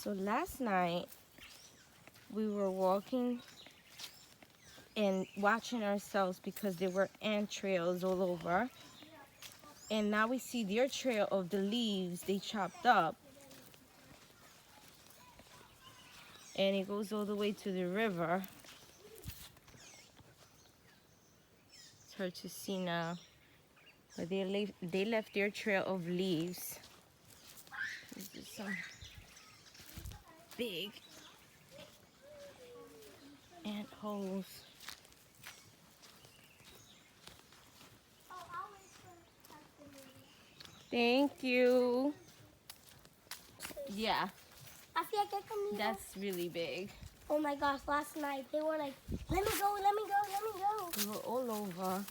So last night we were walking and watching ourselves because there were ant trails all over. And now we see their trail of the leaves they chopped up. And it goes all the way to the river. It's hard to see now. But they left their trail of leaves. This is some big ant holes. Thank you. Yeah, that's really big. Oh my gosh, last night they were like, let me go, let me go, let me go. They were all over.